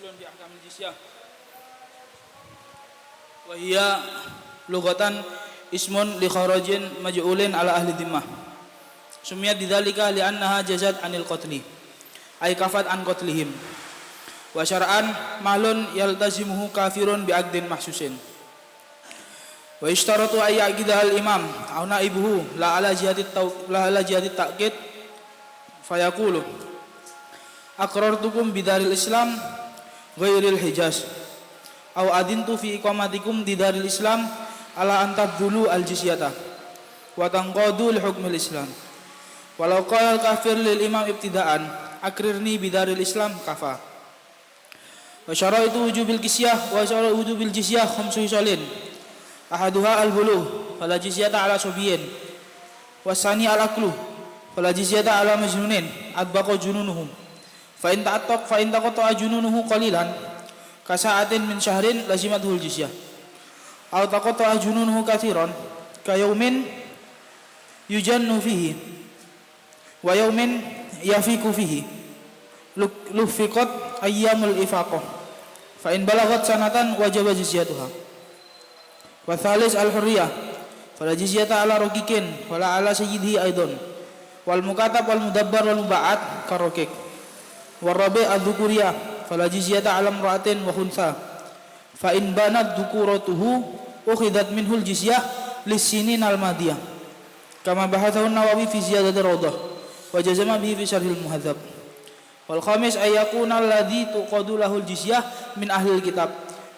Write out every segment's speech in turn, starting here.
Faslun fi ahkamil jizyah. Wa hiya lughatan ismun li kharajin maj'ulin ala ahli dhimmah. Sumiyat bidzalika li'annaha jazat anil qatli. Ay kafat an qatlihim. Wa syar'an malun yaltazimuhu kafirun bi'aqdin mahsusin. Wa ishtaratu ay ya'qida al-imam aw naibuhu la ala jihati ta'qid fayaqulu aqrartukum bidaril islam ghairil hijaz aw adintu fi iqamatikum di daril islam ala antabdulu al jizyata wa tanqadu li hukmil islam walau qala kafir lil imam ibtidaan akrirni bidaril islam kafa wa syaraitu wujubil jizyah wa syaraitu wujubil jizyah khamsu salin ahaduha al buluh fala jizyata ala subiyin wasani al aklu fala jizyata ala majnunin adbaqa jununuhum fa in taqata jununuhu qalilan kasa'atin min syahrin lazimatul jizyah aw taqata jununuhu katsiran ka yaumin yujannu fihi wa yaumin yafiku fihi lufiqat ayyamul ifaqah fa in balagat sanatan wajaba jizyatuha wa thalis al hurriyah fala jizyata ala raqiqin wala ala sayyidihi aidan wal mukatab wal mudabbar wal muba'at karokik warabi adzukuriyah fala jizyata ala imra'atin wa khuntha fa in banat dzukuratuhu ukhidat minhul jizyah lisinin al madiyah kama bahathahu an-Nawawi fi ziyadatir rawdah wa jazama bihi fi syarhil muhadzab wal khamis ay yakuna alladhi tuqadu lahul jizyah min ahlil kitab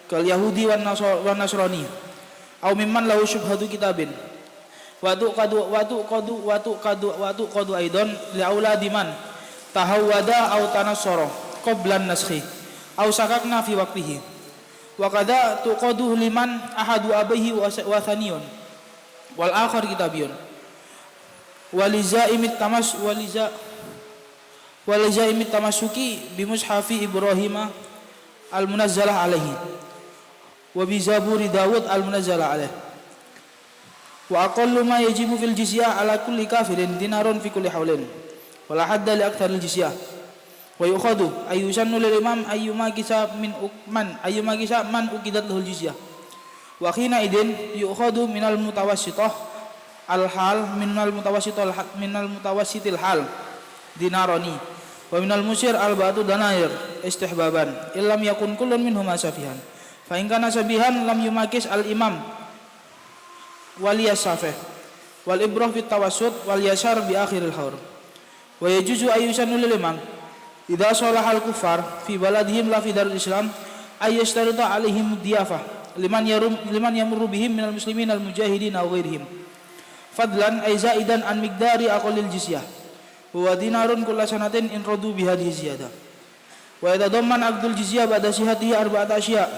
kal yahudi wan nasrani aw mimman lahu syubhatu kitabin wa tuqadu aidan li auladi man tahawwada aw tanassara qablan naskhi aw sakakna fi waqtihi wa kadza tuqadu liman ahadu abihi wa thaniyun wal akhar kitabiyun walizaimit tamassuki bi mushafi ibrahima al munazzalah alaihi wa bi zaburi daud al munazzalah alaihi wa aqallu ma yajibu fil jizyah ala kulli kafirin dinarun fi kulli haulin wala hadda li aktsaril jizyah wa yukhadu ayyusannu lil imam ayyuma kisa man uqidat lahul jizyah wa khina idin yukhadu minal mutawassitah al hal minal mutawassitil hal dinarani wa minal musir al ba'du danair istihbaban illam yakun kullun minhuma safihan fa in kana sabihan lam yumakis al imam waliyasafih wal ibrah fit tawassut wal yasar bi akhiril haur wa yajuzu ayyusannu lil imam idza salahal kufar fi baladihim la fi darul islam ay yashtarita alaihim diyafah liman yamurru bihim minal muslimin al mujahidin aw ghairihim fadlan ay zaidan an miqdari aqallil jizyah wa dinarun kullu sanatin in radu bi hadhihi ziyadah wa yatadamman aqdul jizyah ba'da sihatihi arba'ata asya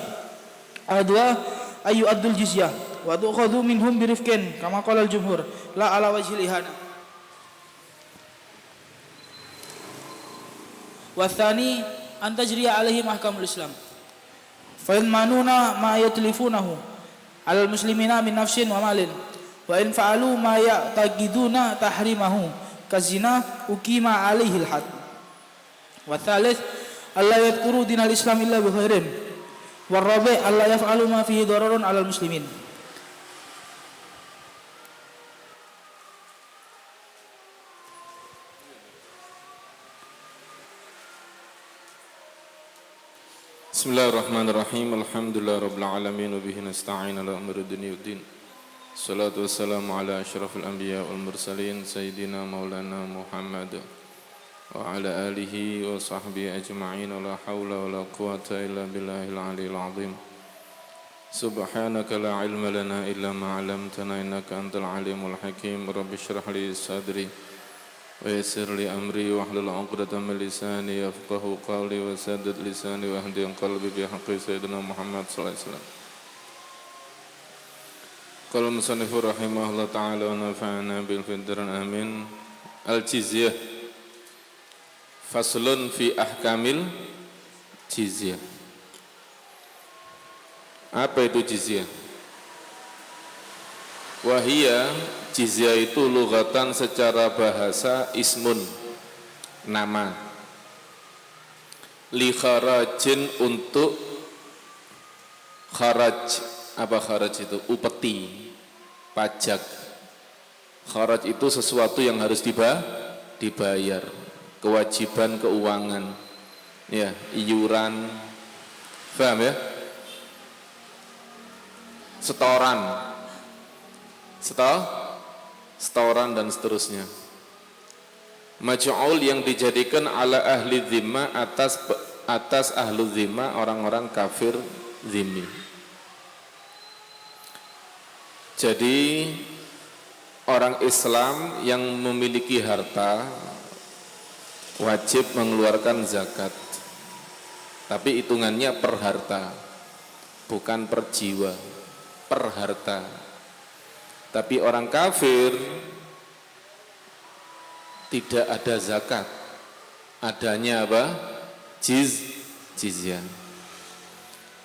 adwa ayu adul jizyah wa tu'khadhu minhum birifqin kama qala al-jumhur la ala wajhil ihana wa tsani an tajriya alaihim ahkamul islam fa in manuna ma yatlifunahu alal muslimina min nafsin wa malin wa in fa'alu ma ya'taqiduna tahrimahu kazina uqima alaihi al-had wa tsalits alla yadhkuru dinal islam illa bi khairin wa rabi' alla yaf'alu ma fihi dararun alal muslimin. Bismillahirrahmanirrahim. Alhamdulillahirabbil alamin wa bihi nasta'in ala umuri dunya waddin. Salatu wassalamu ala asyrafil anbiya wal mursalin sayyidina maulana Muhammad wa ala alihi wa sahbihi ajma'in la haula wa la quwwata illa billahil aliyil azim. Subhanaka la ilma lana illa ma 'allamtana innaka antal alimul hakim. Rabbi shrah li sadri wa yassir li amri wahlul 'uqdatam min lisani yafqahu qawli wa saddid lisani wa hdi qalbi bi haqqi sayyidina Muhammad sallallahu alaihi wasallam. Qala musannifu rahimahullah ta'ala wa nafa'ana bil fidran amin. Al-jizyah faslun fi ahkamil jizyah. Apa itu jizyah? Wahia jizyah itu lughatan secara bahasa ismun, nama. li kharajin untuk kharaj. Apa kharaj itu? Upeti, pajak. Kharaj itu sesuatu yang harus dibayar, kewajiban keuangan, ya, iuran, paham ya? Setoran dan seterusnya. Maj'ul yang dijadikan ala ahli dhimma, atas ahlu dhimma, orang-orang kafir dhimmi. Jadi orang Islam yang memiliki harta wajib mengeluarkan zakat, tapi hitungannya per harta, bukan per jiwa, per harta. Tapi orang kafir tidak ada zakat, adanya apa? Jizyah.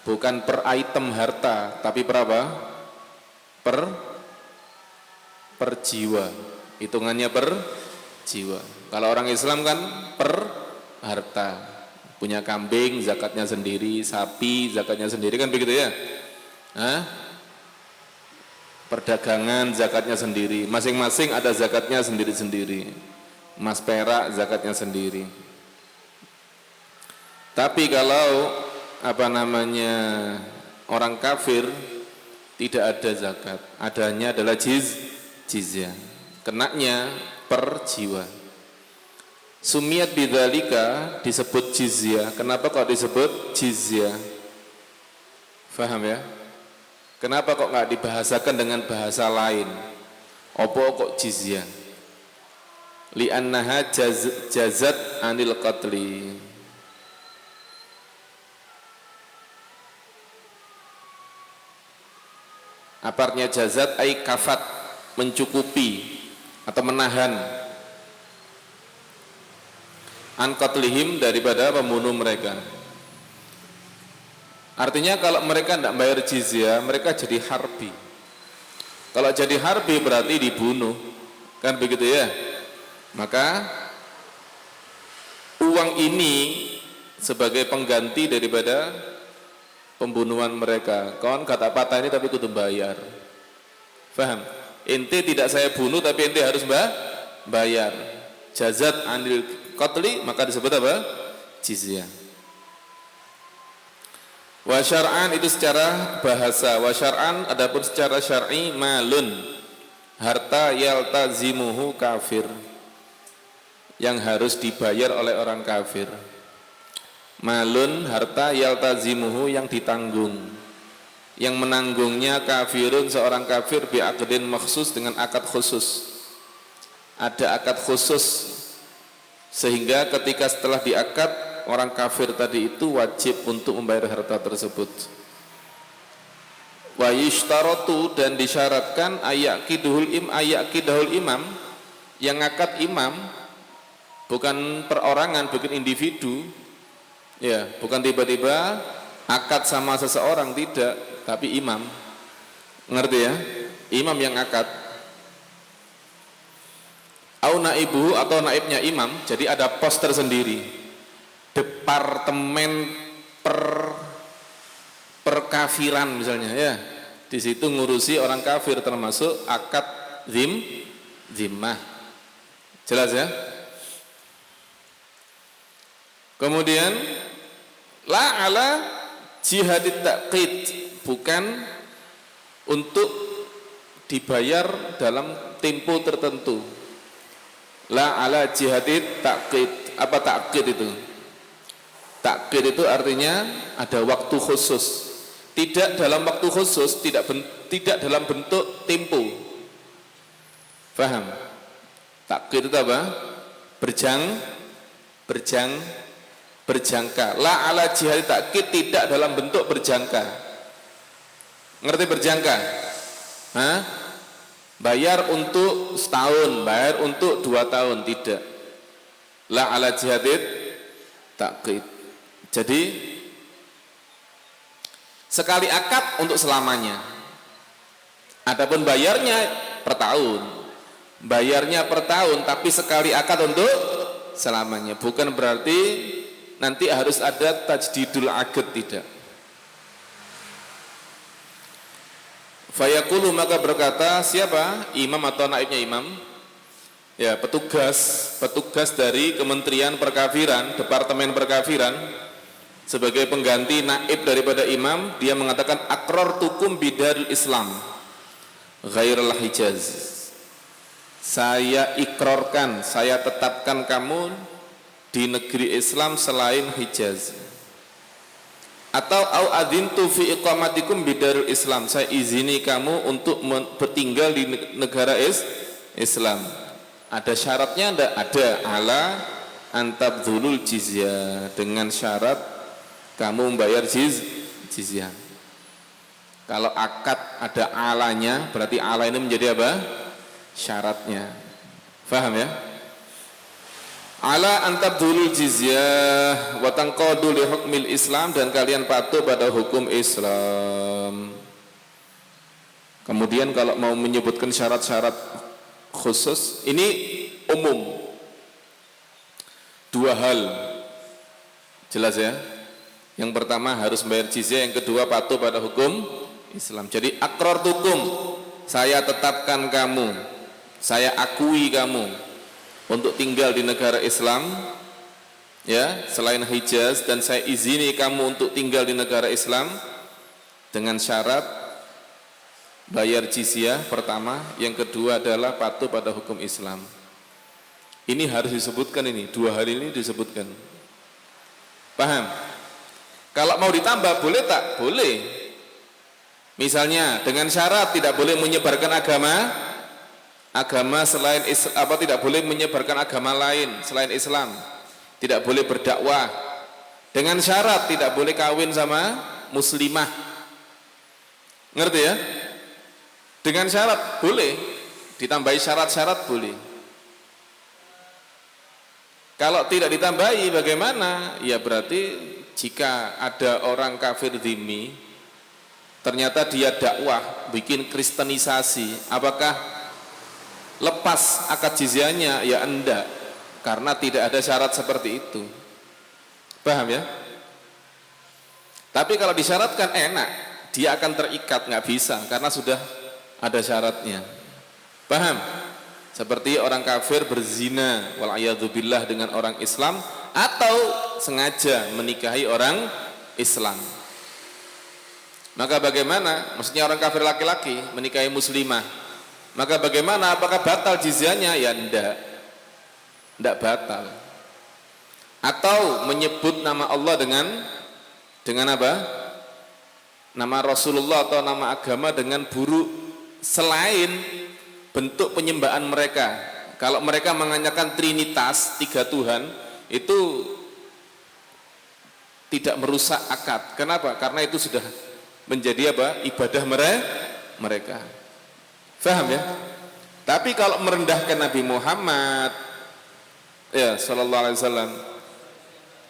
Bukan per item harta, tapi per apa? Per jiwa, hitungannya per jiwa. Kalau orang Islam kan per harta, punya kambing zakatnya sendiri, sapi zakatnya sendiri, kan begitu ya? Perdagangan zakatnya sendiri, masing-masing ada zakatnya sendiri-sendiri. Emas perak zakatnya sendiri. Tapi kalau orang kafir tidak ada zakat, adanya adalah jizyah, kenanya per jiwa. Sumiyat bidzalika, disebut jizyah. Kenapa kok disebut jizyah? Faham ya? Kenapa kok nggak dibahasakan dengan bahasa lain? Opo kok jizyah? Li'annaha jazat anil qatli. Aparnya jazat ai kafat, mencukupi atau menahan, an qatlihim, daripada pembunuh mereka. Artinya kalau mereka tidak bayar jizyah, mereka jadi harbi. Kalau jadi harbi berarti dibunuh, kan begitu ya? Maka uang ini sebagai pengganti daripada pembunuhan mereka. Kawan kata patah ini tapi kudu bayar. Faham? Ente tidak saya bunuh tapi ente harus bayar. Jazat anil qatli, maka disebut apa? Jizyah. Wa syar'an itu secara bahasa, wa syar'an adapun secara syar'i malun, harta yaltazimuhu kafir, yang harus dibayar oleh orang kafir. Malun, harta yaltazimuhu, yang ditanggung, yang menanggungnya kafirun, seorang kafir, bi'aqdin maksus, dengan akad khusus. Ada akad khusus sehingga ketika setelah diakad, orang kafir tadi itu wajib untuk membayar harta tersebut. Wa yishtaratu, dan disyaratkan ayakidahul imam, yang akad imam, bukan perorangan, bukan individu, ya, bukan tiba-tiba akad sama seseorang, tidak, tapi imam. Ngerti ya? Imam yang akad. Au naibuhu, atau naibnya imam, jadi ada pos tersendiri, departemen perkafiran misalnya, ya. Di situ ngurusi orang kafir, termasuk akad zimmah. Jelas ya? Kemudian la ala jihadit taqid, bukan untuk dibayar dalam tempo tertentu. La ala jihadit taqid. Apa taqid itu? Taqid itu artinya ada waktu khusus. Tidak dalam waktu khusus, tidak dalam bentuk tempo. Paham? Taqid itu apa? Berjangka. La ala jihad takkid, tidak dalam bentuk berjangka. Ngerti berjangka? Bayar untuk setahun, bayar untuk 2 tahun, tidak. La ala jihad takkid. Jadi sekali akad untuk selamanya. Adapun bayarnya per tahun. Bayarnya per tahun, tapi sekali akad untuk selamanya. Bukan berarti nanti harus ada tajdidul aqd, tidak. Fayaqulu, maka berkata siapa? Imam atau naibnya imam? Ya, petugas dari Kementerian Perkafiran, Departemen Perkafiran, sebagai pengganti naib daripada imam, dia mengatakan aqrartukum bidaril Islam ghairal Hijaz. Saya ikrarkan, saya tetapkan kamu di negeri Islam selain Hijaz. Atau au adzintu fi iqamatikum bidaril Islam, saya izini kamu untuk bertinggal di negara Islam. Ada syaratnya enggak? Ada. Ala antabdzulul jizyah, dengan syarat kamu membayar jizyah. Kalau akad ada alanya, berarti ala ini menjadi apa? Syaratnya. Faham ya? Ala antabdzulul jizyah wa tanqadu li hukmil Islam, dan kalian patuh pada hukum Islam. Kemudian kalau mau menyebutkan syarat-syarat khusus, ini umum. Dua hal. Jelas ya? Yang pertama harus membayar jizyah, yang kedua patuh pada hukum Islam. Jadi aqrartukum, saya tetapkan kamu, saya akui kamu untuk tinggal di negara Islam, ya, selain Hijaz, dan saya izini kamu untuk tinggal di negara Islam dengan syarat bayar jizyah pertama, yang kedua adalah patuh pada hukum Islam. Ini harus disebutkan, ini dua hal ini disebutkan. Paham? Kalau mau ditambah boleh tak? Boleh. Misalnya dengan syarat tidak boleh menyebarkan agama selain tidak boleh menyebarkan agama lain selain Islam, tidak boleh berdakwah, dengan syarat tidak boleh kawin sama muslimah. Ngerti ya? Dengan syarat boleh, ditambahi syarat-syarat boleh. Kalau tidak ditambahi bagaimana? Ya berarti jika ada orang kafir dhimmi, ternyata dia dakwah bikin kristenisasi, apakah lepas akad jizyahnya? Ya enggak, karena tidak ada syarat seperti itu. Paham ya? Tapi kalau disyaratkan enak, dia akan terikat, nggak bisa karena sudah ada syaratnya. Paham? Seperti orang kafir berzina wal'iyadzubillah dengan orang Islam, atau sengaja menikahi orang Islam. Maka bagaimana? Maksudnya orang kafir laki-laki menikahi muslimah, maka bagaimana? Apakah batal jizyahnya? Ya enggak batal. Atau menyebut nama Allah dengan apa? Nama Rasulullah atau nama agama dengan buruk selain bentuk penyembahan mereka. Kalau mereka menganyakan Trinitas, 3 Tuhan, itu tidak merusak akad. Kenapa? Karena itu sudah menjadi apa? Ibadah mereka. Faham ya? Tapi kalau merendahkan Nabi Muhammad, ya sallallahu alaihi wasallam,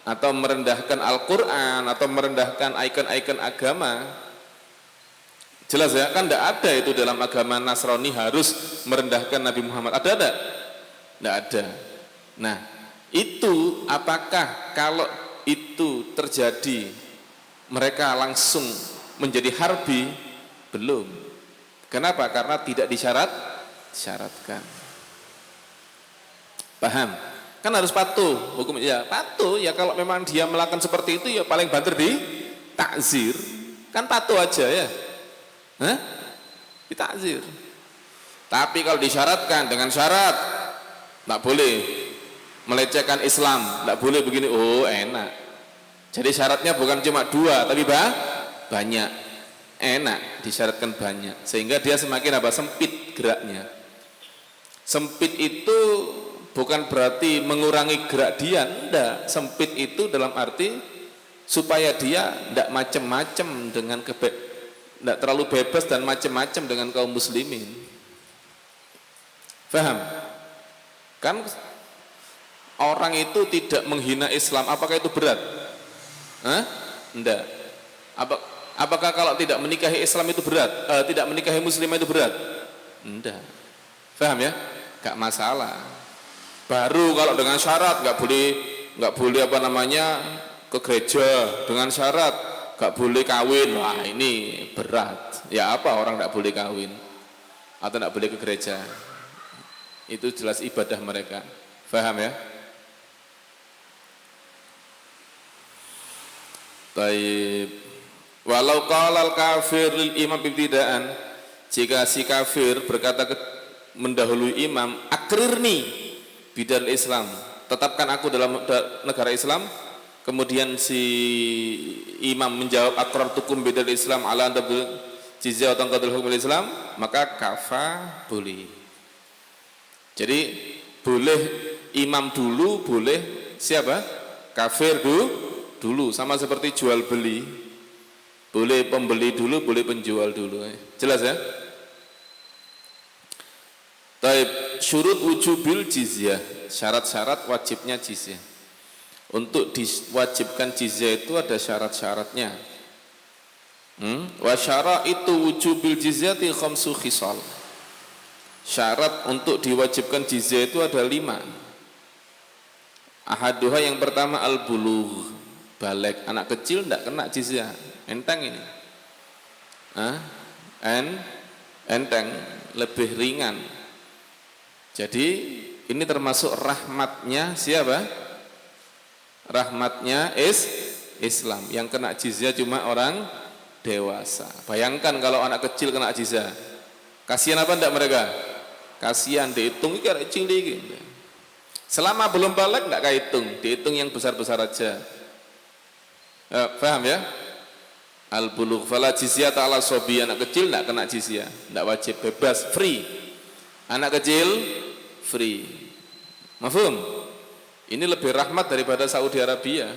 atau merendahkan Al-Quran, atau merendahkan ikon-ikon agama, jelas ya, kan tidak ada itu dalam agama Nasrani harus merendahkan Nabi Muhammad. Ada tidak? Tidak ada. Nah, itu apakah kalau itu terjadi mereka langsung menjadi harbi? Belum. Kenapa? Karena tidak disyaratkan. Paham? Kan harus patuh hukum. Ya patuh, ya kalau memang dia melakukan seperti itu ya paling banter di takzir. Kan patuh aja ya. Ditakzir. Tapi kalau disyaratkan dengan syarat, tak boleh melecehkan Islam, tak boleh begini, oh enak. Jadi syaratnya bukan cuma 2 tapi banyak. Enak disyaratkan banyak, sehingga dia semakin apa? Sempit geraknya. Sempit itu bukan berarti mengurangi gerak dia, enggak. Sempit itu dalam arti supaya dia enggak macem-macem dengan tidak terlalu bebas dan macam-macam dengan kaum muslimin. Faham? Kan orang itu tidak menghina Islam, apakah itu berat? Enggak. Apakah kalau tidak menikahi Islam itu berat? Tidak menikahi muslimah itu berat? Enggak. Faham ya? Gak masalah. Baru kalau dengan syarat, gak boleh nggak boleh apa namanya ke gereja dengan syarat nggak boleh kawin. Wah ini berat. Ya apa orang nggak boleh kawin atau nggak boleh ke gereja? Itu jelas ibadah mereka. Paham ya? Baik. Walau qalal kafir lil imam ibtidaan, jika si kafir berkata mendahului imam, akrirni bidal Islam, tetapkan aku dalam negara Islam. Kemudian si imam menjawab aqrartukum bidal Islam ala antabdul jizyah atau qadul hukum Islam, maka kafa boleh. Jadi boleh imam dulu, boleh siapa? Kafir dulu, sama seperti jual beli. Boleh pembeli dulu, boleh penjual dulu. Jelas ya? Taib syurut wujubil jizyah, syarat-syarat wajibnya jizyah. Untuk diwajibkan jizyah itu ada syarat-syaratnya. Wa syaraitu wujubil jizyati khamsu khisal. Syarat untuk diwajibkan jizyah itu ada 5. Ahaduha yang pertama al-bulugh, balik. Anak kecil tidak kena jizyah, enteng ini. Enteng, lebih ringan. Jadi ini termasuk rahmatnya siapa? Rahmatnya Islam. Yang kena jizyah cuma orang dewasa. Bayangkan kalau anak kecil kena jizyah, kasihan apa enggak mereka? Kasihan, dihitung iki arek cilik iki. Selama belum balik enggak kehitung, dihitung yang besar-besar aja. Paham ya? Al-bulugh fala jizyah ta'ala sobi, anak kecil enggak kena jizyah, enggak wajib, bebas, free. Anak kecil free. Mafhum? Ini lebih rahmat daripada Saudi Arabia.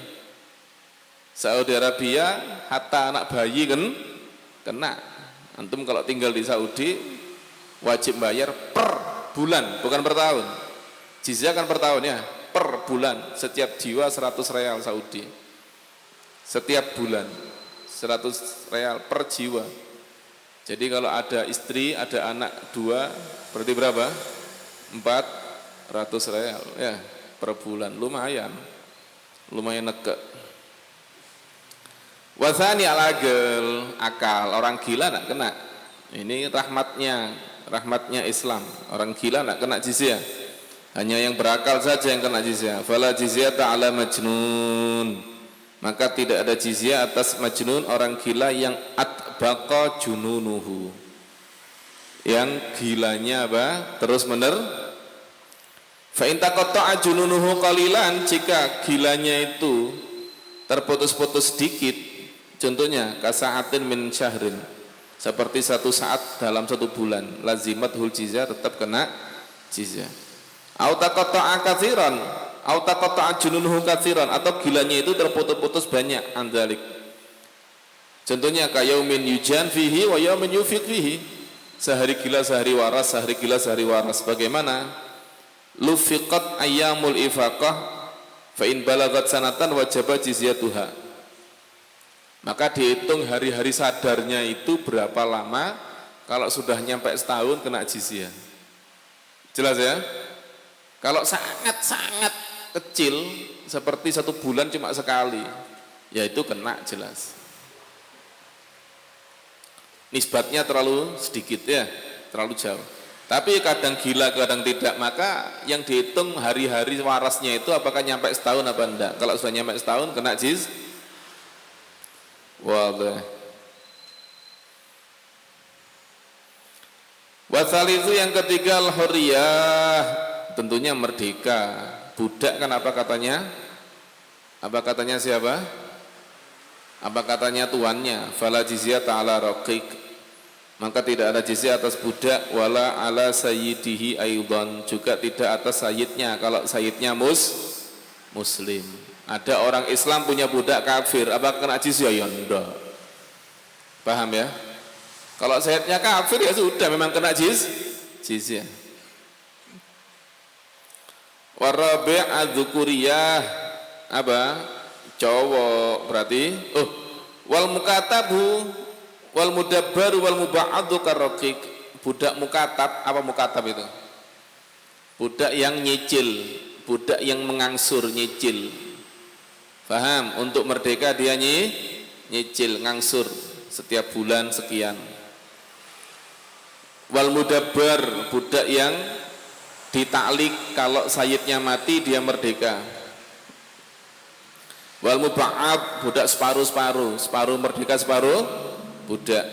Saudi Arabia hatta anak bayi kan kena. Antum kalau tinggal di Saudi wajib bayar per bulan, bukan per tahun. Jizyah kan per tahun ya, per bulan. Setiap jiwa 100 real Saudi. Setiap bulan 100 real per jiwa. Jadi kalau ada istri, ada anak 2, berarti berapa? 400 real ya per bulan. Lumayan nekek. Wasani al-agel, akal, orang gila nak kena. Ini rahmatnya Islam. Orang gila nak kena jizyah. Hanya yang berakal saja yang kena jizyah. Fala jizyata ala majnun. Maka tidak ada jizyah atas majnun, orang gila yang atbaqa jununuhu. Yang gilanya apa? Terus fa in taqatta'a jununuhu qalilan, jika gilanya itu terputus-putus sedikit, contohnya kasa'atin min syahrin, seperti 1 saat dalam 1 bulan, lazimatul jizyah, tetap kena jizyah. Au taqatta'a katsiran, au taqatta'a jununuhu katsiran, atau gilanya itu terputus-putus banyak, andalik. Contohnya kayaumin yujan fihi wa yaumin yufiq fihi, sehari gila sehari waras, sehari gila sehari waras. Bagaimana? Lufiqat ayyamul ifaqah fa in balagat sanatan wajaba jizyatuha. Maka dihitung hari-hari sadarnya itu berapa lama. Kalau sudah nyampe setahun kena jizyah. Jelas ya? Kalau sangat-sangat kecil seperti 1 bulan cuma sekali, ya itu kena jelas. Nisbatnya terlalu sedikit ya, terlalu jauh. Tapi kadang gila, kadang tidak. Maka yang dihitung hari-hari warasnya itu apakah nyampe setahun apa enggak. Kalau sudah nyampe setahun kena jizyah. Wadah. Wasal itu yang ketiga al-hurriyah, tentunya merdeka. Budak kan apa katanya? Apa katanya siapa? Apa katanya tuannya? Fala jizyah ta'ala raqiq. Maka tidak ada jizyah atas budak, wala ala sayyidihi aidan, juga tidak atas sayyidnya kalau sayyidnya muslim. Ada orang Islam punya budak kafir, apa kena jizyah? Ya enggak. Paham ya? Kalau sayyidnya kafir ya sudah, memang kena jizyah. Warabi' adzukuriyah, apa? Cowok berarti. Wal mukatabu wal mudabbaru wal muba'adu karraqiq. Budak mukatab, apa mukatab itu? Budak yang nyicil, budak yang mengangsur nyicil. Paham? Untuk merdeka dia nyicil, ngangsur setiap bulan sekian. Wal mudabbar, budak yang ditaklik kalau sayyidnya mati dia merdeka. Wal muba'ab, budak separuh-separuh, separuh merdeka, separuh budak.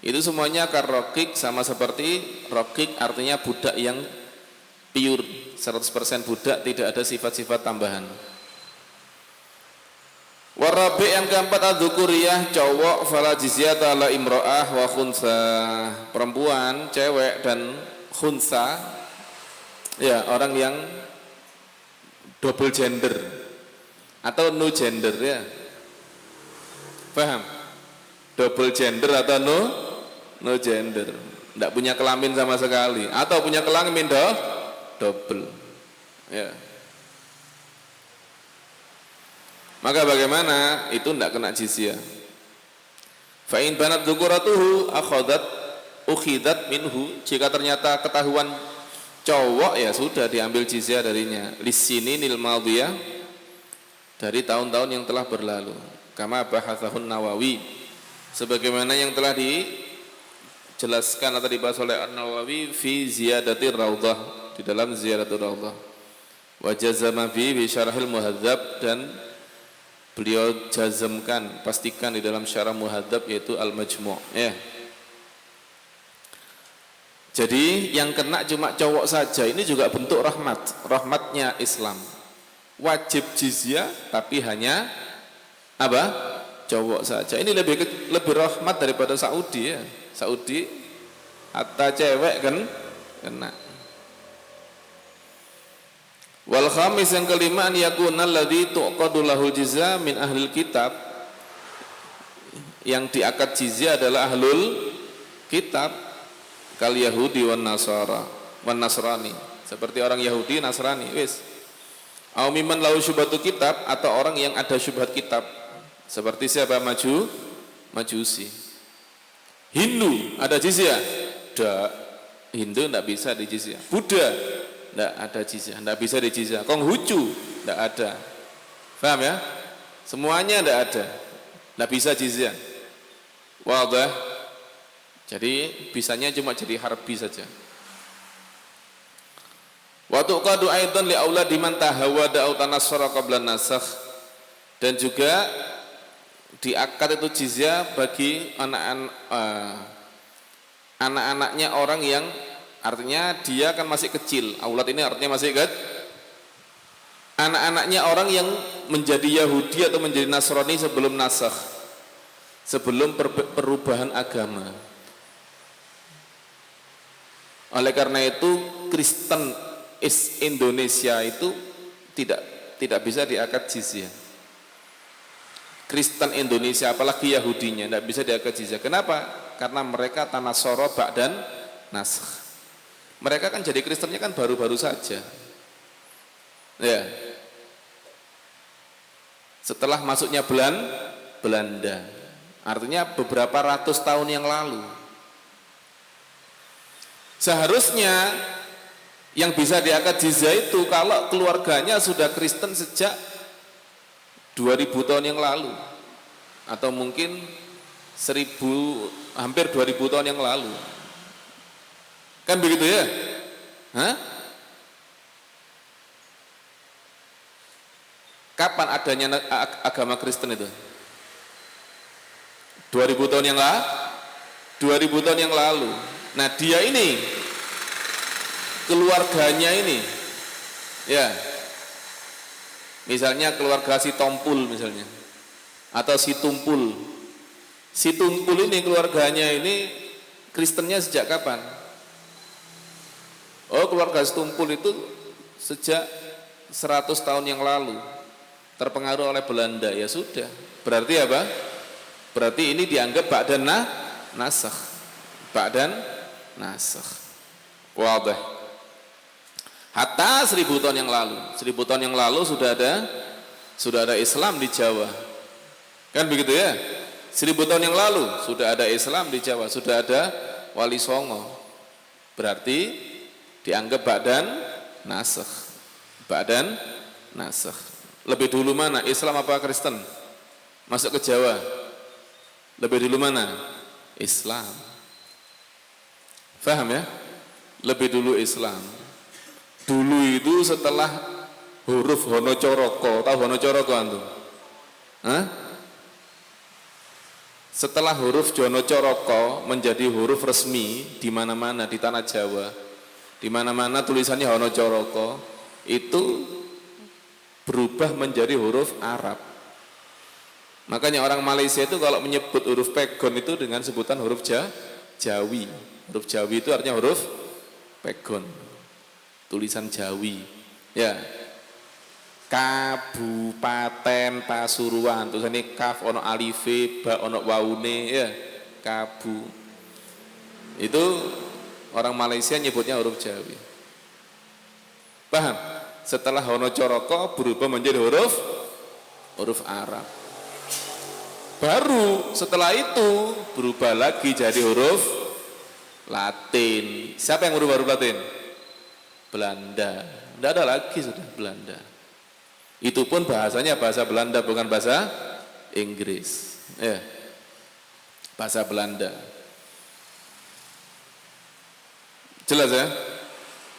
Itu semuanya karrokik, sama seperti rokik artinya budak yang pure, 100% budak, tidak ada sifat-sifat tambahan. Warabi yang keempat adzukuriyah, cowok, fala jizyata ala imro'ah wa khunsa, perempuan, cewek dan khunsa, ya orang yang double gender atau no gender, ya paham? Double gender atau no gender, tidak punya kelamin sama sekali, atau punya kelamin double, ya. Maka bagaimana? Itu tidak kena jizyah. Fa in banat dzukuratuhu akhadat ukhidat minhu, jika ternyata ketahuan cowok ya sudah diambil jizyah darinya. Lisini nil madiyah, dari tahun-tahun yang telah berlalu. Kama bahatsahun Nawawi, sebagaimana yang telah dijelaskan atau dibahas oleh An-Nawawi fi Ziyadatir Raudhah, di dalam Ziyadatur Raudhah. Wa jazama bi syarahil muhadzab, dan beliau jazamkan, pastikan di dalam syarah muhadzab yaitu Al-Majmu', ya. Jadi yang kena cuma cowok saja, ini juga bentuk rahmatnya Islam. Wajib jizyah tapi hanya apa? Cowok saja. Ini lebih rahmat daripada Saudi, ya. Saudi hatta cewek kan kena. Wal khamis, yang kelima, an yakuna alladzi tuqadu lahul jizya min ahlil kitab, yang diakad jizyah adalah ahlul kitab, kal yahudi wan nasrani, seperti orang Yahudi, Nasrani, wis. Au mimman lahu syubhatu kitab, atau orang yang ada syubhat kitab, seperti siapa? Majusi. Hindu ada jizyah? Tidak. Hindu tidak bisa dijizyah. Buddha tidak ada jizyah, tidak bisa dijizyah. Konghucu tidak ada. Paham ya? Semuanya tidak ada, tidak bisa jizyah. Wadah. Jadi bisanya cuma jadi harbi saja. Wa tuqadu aidan li auladi man tahawada au tanassara qabla nasakh, dan juga diakad itu jizyah bagi anak-anaknya orang yang, artinya dia kan masih kecil. Aulad ini artinya masih kecil. Anak-anaknya orang yang menjadi Yahudi atau menjadi Nasrani sebelum nasakh, sebelum perubahan agama. Oleh karena itu Kristen Indonesia itu tidak bisa diakad jizyah. Kristen Indonesia, apalagi Yahudinya, tidak bisa diakad jizyah. Kenapa? Karena mereka tanasoro ba'dan nasakh. Mereka kan jadi Kristennya kan baru-baru saja, ya. Setelah masuknya Belanda, artinya beberapa ratus tahun yang lalu. Seharusnya yang bisa diangkat jizyah itu kalau keluarganya sudah Kristen sejak 2000 tahun yang lalu, atau mungkin hampir 2000 tahun yang lalu. Kan begitu ya? Hah? Kapan adanya agama Kristen itu? 2000 tahun yang lalu. 2000 tahun yang lalu. Nah, dia ini, keluarganya ini, ya, misalnya keluarga si Tompul misalnya, atau si Tumpul. Si Tumpul ini keluarganya ini Kristennya sejak kapan? Oh, keluarga si Tumpul itu sejak 100 tahun yang lalu, terpengaruh oleh Belanda. Ya sudah, berarti apa? Berarti ini dianggap ba'dan nasakh. Ba'dan nasakh. Wadah. Hatta 1000 tahun yang lalu. 1000 tahun yang lalu sudah ada Islam di Jawa. Kan begitu ya? 1000 tahun yang lalu sudah ada Islam di Jawa, sudah ada Wali Songo. Berarti dianggap ba'dan nasakh. Ba'dan nasakh. Lebih dulu mana? Islam apa Kristen? Masuk ke Jawa. Lebih dulu mana? Islam. Faham ya? Lebih dulu Islam. Dulu itu setelah huruf Honocoroko. Tahu Honocoroko antum? Hah? Setelah huruf Jonocoroko menjadi huruf resmi di mana-mana di tanah Jawa, di mana-mana tulisannya Honocoroko, itu berubah menjadi huruf Arab. Makanya orang Malaysia itu kalau menyebut huruf pegon itu dengan sebutan huruf Jawi. Huruf Jawi itu artinya huruf pegon, tulisan Jawi. Ya, Kabupaten Pasuruan, tulisannya kaf ono alife, ba ono waune, ya, Kabu. Itu orang Malaysia nyebutnya huruf Jawi. Paham? Setelah Honocoroko berubah menjadi huruf Arab. Baru setelah itu berubah lagi jadi huruf Latin. Siapa yang berubah huruf Latin? Belanda. Tidak ada lagi sudah Belanda. Itu pun bahasanya bahasa Belanda, bukan bahasa Inggris. Ya, bahasa Belanda. Jelas ya?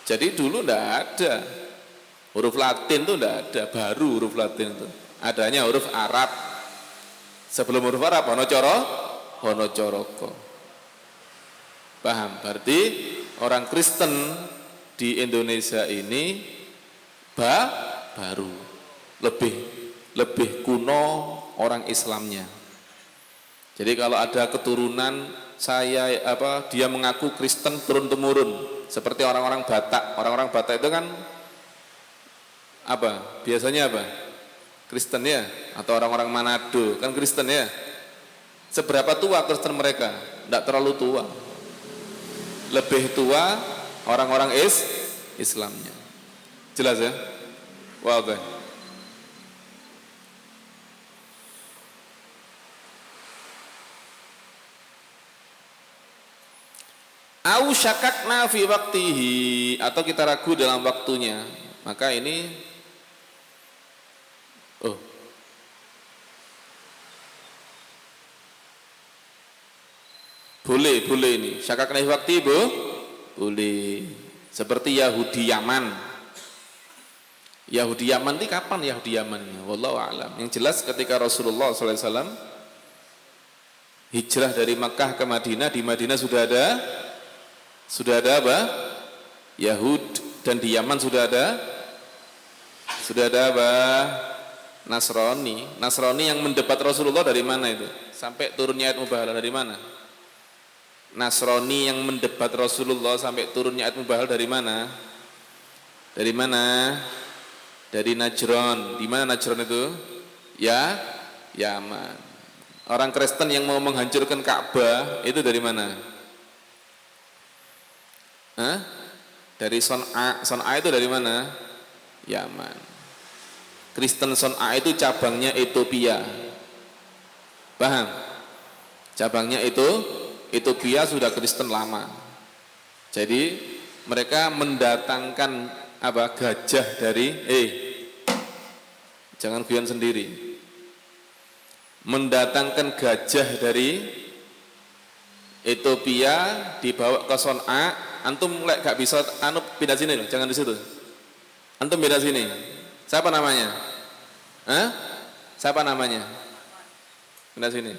Jadi dulu tidak ada huruf Latin, itu tidak ada. Baru huruf Latin itu. Adanya huruf Arab. Sebelum huruf Arab Honocoroko. Paham? Berarti orang Kristen di Indonesia ini baru lebih kuno orang Islamnya. Jadi kalau ada keturunan dia mengaku Kristen turun temurun seperti orang-orang Batak. Orang-orang Batak itu kan biasanya Kristen ya, atau orang-orang Manado kan Kristen ya. Seberapa tua Kristen mereka? Tidak terlalu tua. Lebih tua orang-orang Islamnya. Jelas ya? Wadah. Au syakakna fi waktihi, atau kita ragu dalam waktunya. Maka ini boleh ini. Syakakna fi wakti boleh. Seperti Yahudi Yaman. Yahudi Yaman ini kapan Yahudi Yaman? Wallahu a'lam. Yang jelas ketika Rasulullah SAW hijrah dari Makkah ke Madinah, di Madinah sudah ada apa? Yahud, dan di Yaman sudah ada apa? Nasrani. Nasrani yang mendebat Rasulullah dari mana itu? Sampai turunnya ayat mubahalah dari mana? Nasrani yang mendebat Rasulullah sampai turunnya ayat mubahalah dari mana? Dari mana? Dari Najran. Di mana Najran itu? Ya, Yaman. Orang Kristen yang mau menghancurkan Ka'bah itu dari mana? Dari Son'a. Son'a itu dari mana? Yaman. Kristen Son'a itu cabangnya Ethiopia. Paham? Cabangnya itu Ethiopia sudah Kristen lama. Jadi mereka mendatangkan gajah dari jangan guyon sendiri. Mendatangkan gajah dari Ethiopia dibawa ke Son'a. Antum gak bisa pindah sini loh, jangan di situ. Antum pindah sini. Siapa namanya? Siapa namanya? Pindah sini.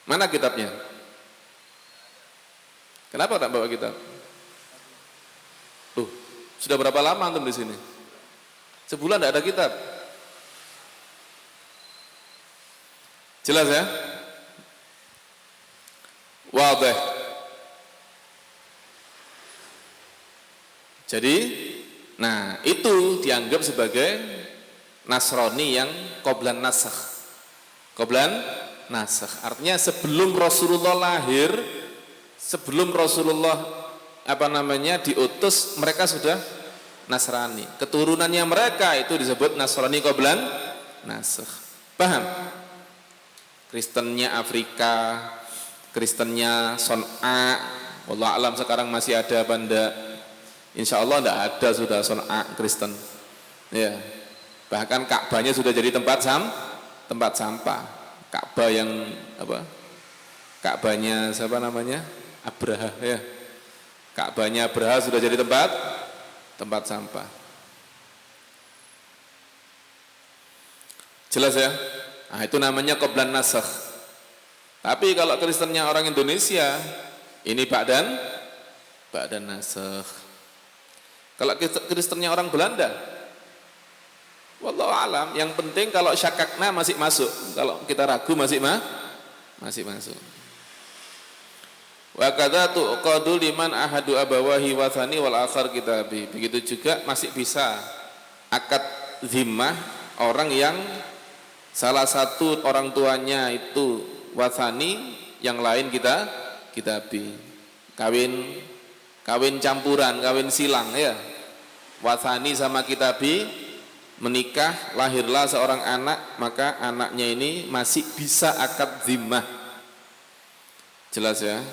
Mana kitabnya? Kenapa tak bawa kitab? Sudah berapa lama antum di sini? Sebulan tidak ada kitab. Jelas ya? Wadah. Jadi, itu dianggap sebagai Nasrani yang qoblan nasakh. Qoblan nasakh. Artinya sebelum Rasulullah lahir, sebelum Rasulullah diutus, mereka sudah Nasrani. Keturunannya mereka itu disebut Nasrani qoblan nasakh. Paham? Kristennya Afrika, Kristennya Son'a, Wallah alam sekarang masih ada apa enggak? Insya Allah enggak ada sudah Son'a Kristen. Ya. Bahkan Ka'bahnya sudah jadi tempat sampah. Ka'bah yang apa? Ka'bahnya siapa namanya? Abraha ya. Ka'bahnya Abraha sudah jadi tempat sampah. Jelas ya? Nah, itu namanya qoblan nasakh. Tapi kalau Kristennya orang Indonesia, ini ba'dan nasakh. Kalau Kristennya orang Belanda, wallahu alam, yang penting kalau syakakna masih masuk. Kalau kita ragu masih masuk. Wa kadza tuqadu liman ahadu abawahi wathani wal akhar kitabi. Begitu juga masih bisa akad zimmah orang yang salah satu orang tuanya itu wathani, yang lain kitabi. Kawin campuran, kawin silang ya. Wathani sama kitabi menikah, lahirlah seorang anak, maka anaknya ini masih bisa akad zimmah. Jelas ya?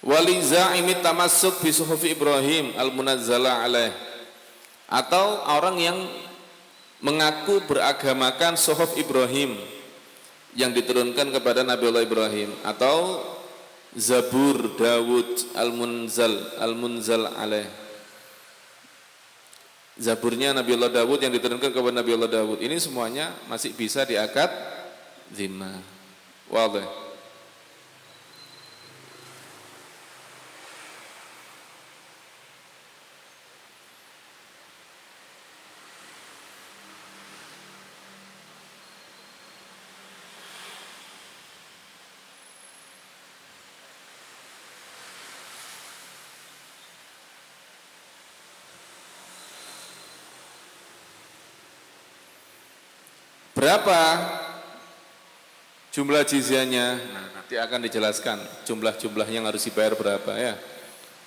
Waliza'imit tamassuk bi suhufi Ibrahim al-munazzala alaih, atau orang yang mengaku beragamakan suhuf Ibrahim yang diturunkan kepada Nabiullah Ibrahim, atau Zabur Dawud al-munzal alaih. Zaburnya Nabiullah Dawud yang diturunkan kepada Nabiullah Dawud, ini semuanya masih bisa diakad zimmah. Wadih. Berapa jumlah jizyahnya? Nah, nanti akan dijelaskan jumlah-jumlah yang harus dibayar berapa ya.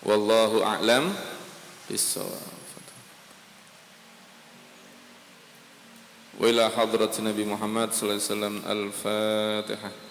Wallahu a'lam bissawab. Wa ila hadrat Nabi Muhammad sallallahu alaihi wasallam al-Fatihah.